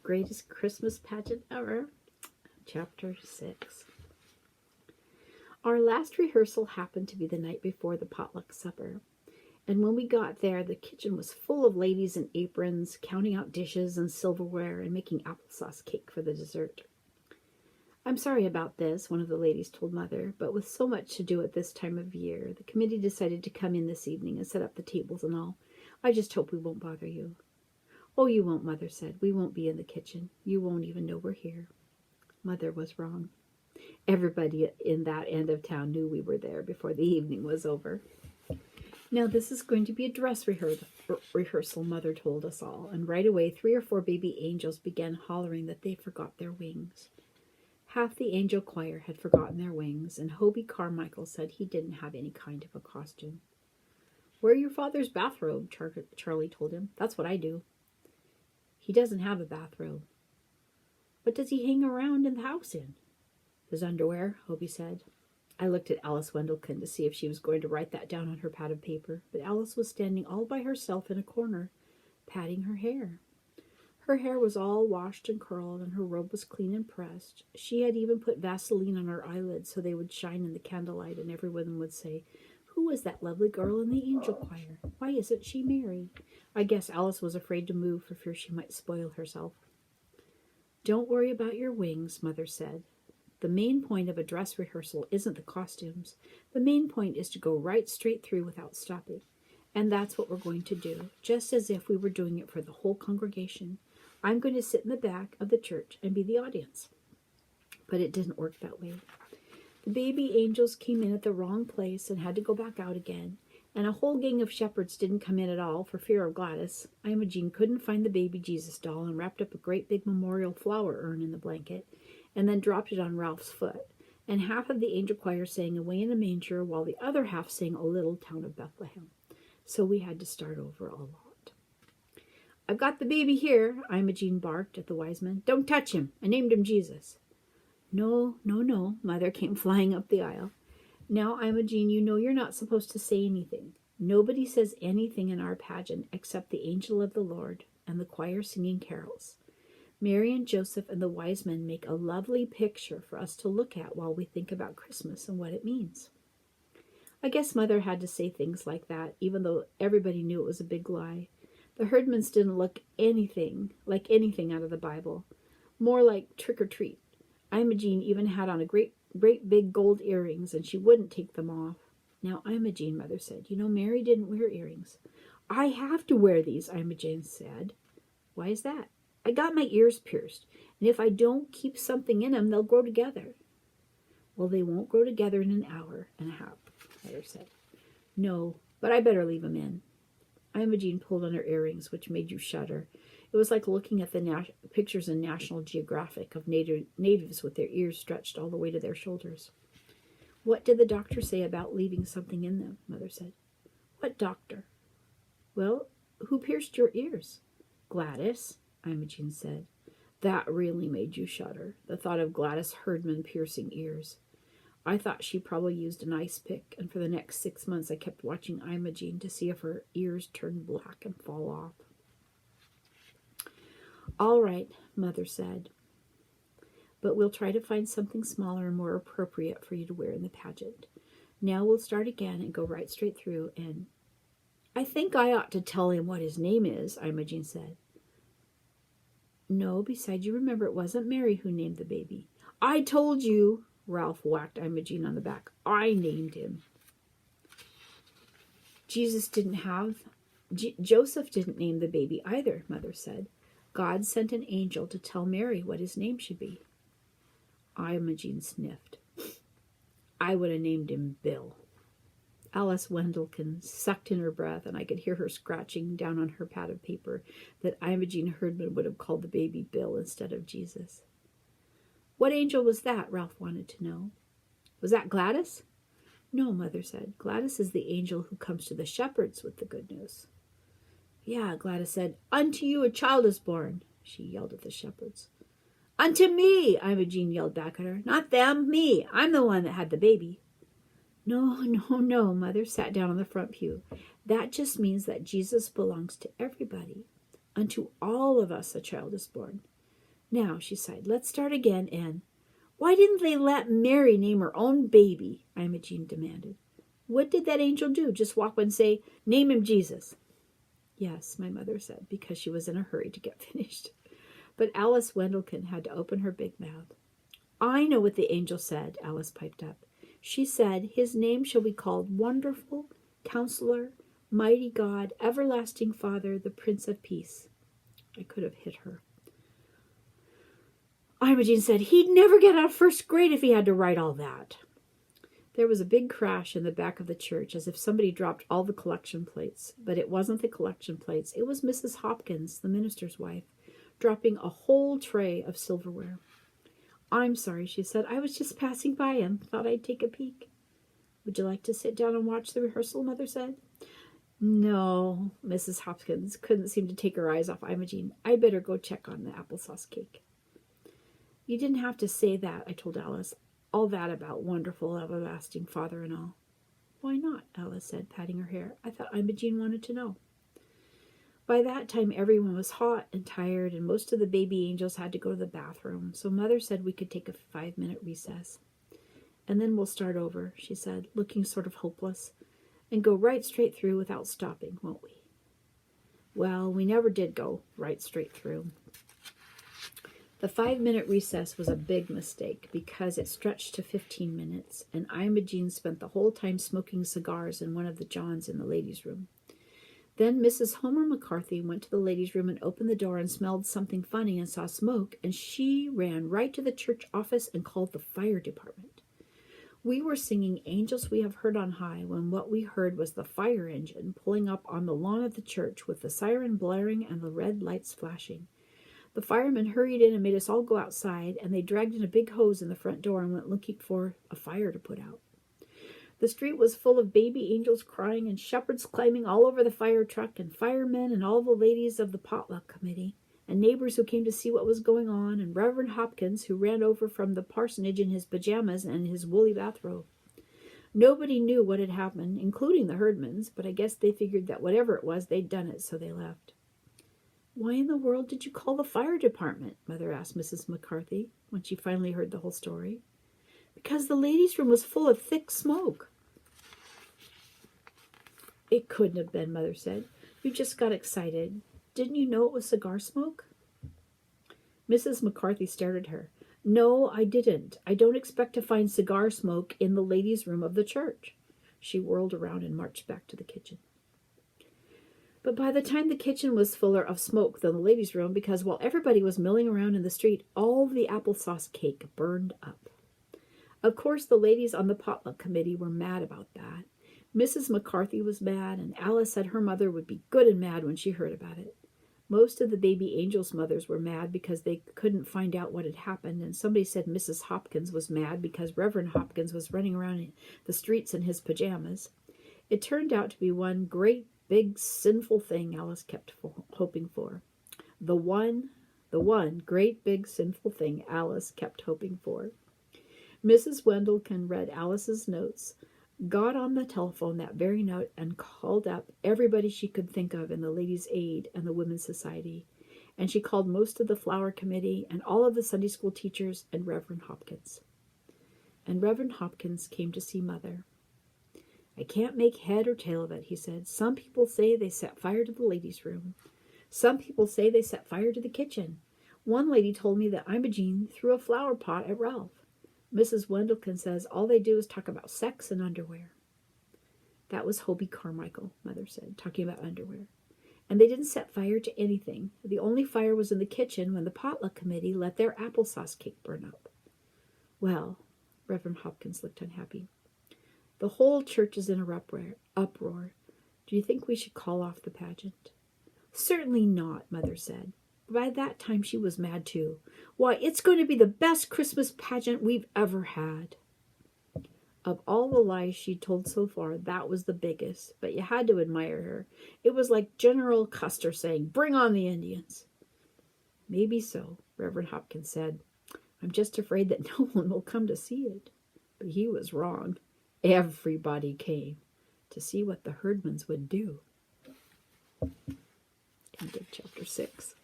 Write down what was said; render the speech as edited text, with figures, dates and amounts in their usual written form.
greatest Christmas pageant ever. Chapter 6. Our last rehearsal happened to be the night before the potluck supper. And when we got there, the kitchen was full of ladies in aprons, counting out dishes and silverware and making applesauce cake for the dessert. "I'm sorry about this," one of the ladies told Mother, "but with so much to do at this time of year, the committee decided to come in this evening and set up the tables and all. I just hope we won't bother you." "Oh, you won't," Mother said. "We won't be in the kitchen. You won't even know we're here." Mother was wrong. Everybody in that end of town knew we were there before the evening was over. "Now this is going to be a dress rehearsal," Mother told us all, and right away 3 or 4 baby angels began hollering that they forgot their wings. Half the angel choir had forgotten their wings, and Hobie Carmichael said he didn't have any kind of a costume. "Wear your father's bathrobe," Charlie told him. "That's what I do." "He doesn't have a bathrobe." "What does he hang around in the house in?" "His underwear," Hobie said. I looked at Alice Wendelkin to see if she was going to write that down on her pad of paper, but Alice was standing all by herself in a corner, patting her hair. Her hair was all washed and curled, and her robe was clean and pressed. She had even put Vaseline on her eyelids so they would shine in the candlelight, and everyone would say, "Who is that lovely girl in the angel choir? Why isn't she Mary?" I guess Alice was afraid to move for fear she might spoil herself. "Don't worry about your wings," Mother said. "The main point of a dress rehearsal isn't the costumes. The main point is to go right straight through without stopping. And that's what we're going to do, just as if we were doing it for the whole congregation. I'm going to sit in the back of the church and be the audience." But it didn't work that way. The baby angels came in at the wrong place and had to go back out again. And a whole gang of shepherds didn't come in at all for fear of Gladys. Imogene couldn't find the baby Jesus doll and wrapped up a great big memorial flower urn in the blanket and then dropped it on Ralph's foot. And half of the angel choir sang Away in a Manger while the other half sang O Little Town of Bethlehem. So we had to start over a lot. "I've got the baby here," Imogene barked at the wise men. "Don't touch him. I named him Jesus." No, Mother came flying up the aisle. "Now, Imogene, you know you're not supposed to say anything. Nobody says anything in our pageant except the angel of the Lord and the choir singing carols. Mary and Joseph and the wise men make a lovely picture for us to look at while we think about Christmas and what it means." I guess Mother had to say things like that, even though everybody knew it was a big lie. The Herdmans didn't look anything like anything out of the Bible, more like trick or treat. Imogene even had on a great big gold earrings, and she wouldn't take them off. "Now, Imogene," Mother said, "you know Mary didn't wear earrings." "I have to wear these," Imogene said. "Why is that?" "I got my ears pierced, and if I don't keep something in them, they'll grow together." "Well, they won't grow together in an hour and a half," Mother said. "No, but I better leave them in." Imogene pulled on her earrings, which made you shudder. It was like looking at the pictures in National Geographic of natives with their ears stretched all the way to their shoulders. "What did the doctor say about leaving something in them?" Mother said. "What doctor?" "Well, who pierced your ears?" "Gladys," Imogene said. That really made you shudder, the thought of Gladys Herdman piercing ears. I thought she probably used an ice pick, and for the next 6 months I kept watching Imogene to see if her ears turned black and fall off. "All right," Mother said, "but we'll try to find something smaller and more appropriate for you to wear in the pageant. Now we'll start again and go right straight through, and—" "I think I ought to tell him what his name is," Imogene said. "No, besides, you remember it wasn't Mary who named the baby." "I told you!" Ralph whacked Imogene on the back. "I named him." Joseph didn't name the baby either," Mother said. "God sent an angel to tell Mary what his name should be." Imogene sniffed. "I would have named him Bill." Alice Wendelkin sucked in her breath, and I could hear her scratching down on her pad of paper that Imogene Herdman would have called the baby Bill instead of Jesus. "What angel was that?" Ralph wanted to know. "Was that Gladys?" "No," Mother said. "Gladys is the angel who comes to the shepherds with the good news." "Yeah," Gladys said. "Unto you a child is born," she yelled at the shepherds. "Unto me," Imogene yelled back at her. "Not them, me. I'm the one that had the baby." No, Mother sat down on the front pew. "That just means that Jesus belongs to everybody. Unto all of us a child is born. Now, she sighed, let's start again, and why didn't they let Mary name her own baby? Imogene demanded. What did that angel do? Just walk up and say, name him Jesus? Yes, my mother said, because she was in a hurry to get finished. But Alice Wendelkin had to open her big mouth. I know what the angel said, Alice piped up. She said, his name shall be called Wonderful, Counselor, Mighty God, Everlasting Father, the Prince of Peace. I could have hit her. Imogene said, he'd never get out of first grade if he had to write all that. There was a big crash in the back of the church, as if somebody dropped all the collection plates. But it wasn't the collection plates. It was Mrs. Hopkins, the minister's wife, dropping a whole tray of silverware. I'm sorry, she said. I was just passing by and thought I'd take a peek. Would you like to sit down and watch the rehearsal? Mother said. No, Mrs. Hopkins couldn't seem to take her eyes off Imogene. I'd better go check on the applesauce cake. You didn't have to say that, I told Alice. All that about wonderful, everlasting Father and all. Why not? Alice said, patting her hair. I thought Imogene wanted to know. By that time, everyone was hot and tired, and most of the baby angels had to go to the bathroom, so Mother said we could take a 5-minute recess. And then we'll start over, she said, looking sort of hopeless, and go right straight through without stopping, won't we? Well, we never did go right straight through. The 5-minute recess was a big mistake because it stretched to 15 minutes, and Imogene spent the whole time smoking cigars in one of the johns in the ladies' room. Then Mrs. Homer McCarthy went to the ladies' room and opened the door and smelled something funny and saw smoke, and she ran right to the church office and called the fire department. We were singing Angels We Have Heard on High when what we heard was the fire engine pulling up on the lawn of the church with the siren blaring and the red lights flashing. The firemen hurried in and made us all go outside, and they dragged in a big hose in the front door and went looking for a fire to put out. The street was full of baby angels crying and shepherds climbing all over the fire truck and firemen and all the ladies of the potluck committee and neighbors who came to see what was going on and Reverend Hopkins who ran over from the parsonage in his pajamas and his woolly bathrobe. Nobody knew what had happened, including the herdmans, but I guess they figured that whatever it was, they'd done it, so they left. Why in the world did you call the fire department? Mother asked Mrs. McCarthy when she finally heard the whole story. Because the ladies' room was full of thick smoke. It couldn't have been, Mother said. You just got excited. Didn't you know it was cigar smoke? Mrs. McCarthy stared at her. No, I didn't. I don't expect to find cigar smoke in the ladies' room of the church. She whirled around and marched back to the kitchen. But by the time the kitchen was fuller of smoke than the ladies' room, because while everybody was milling around in the street, all the applesauce cake burned up. Of course, the ladies on the potluck committee were mad about that. Mrs. McCarthy was mad, and Alice said her mother would be good and mad when she heard about it. Most of the baby angels' mothers were mad because they couldn't find out what had happened, and somebody said Mrs. Hopkins was mad because Reverend Hopkins was running around in the streets in his pajamas. It turned out to be one great big sinful thing Alice kept hoping for. The one great big sinful thing Alice kept hoping for. Mrs. Wendelkin read Alice's notes, got on the telephone that very night, and called up everybody she could think of in the Ladies' Aid and the Women's Society. And she called most of the flower committee and all of the Sunday school teachers and Reverend Hopkins. And Reverend Hopkins came to see Mother. I can't make head or tail of it, he said. Some people say they set fire to the ladies' room. Some people say they set fire to the kitchen. One lady told me that Imogene threw a flower pot at Ralph. Mrs. Wendelkin says all they do is talk about sex and underwear. That was Hobie Carmichael, Mother said, talking about underwear. And they didn't set fire to anything. The only fire was in the kitchen when the potluck committee let their applesauce cake burn up. Well, Reverend Hopkins looked unhappy. The whole church is in an uproar. Do you think we should call off the pageant? Certainly not, Mother said. By that time she was mad too. Why, it's going to be the best Christmas pageant we've ever had. Of all the lies she'd told so far, that was the biggest, but you had to admire her. It was like General Custer saying, "Bring on the Indians." Maybe so, Reverend Hopkins said. I'm just afraid that no one will come to see it. But he was wrong. Everybody came to see what the herdmans would do. End of chapter 6.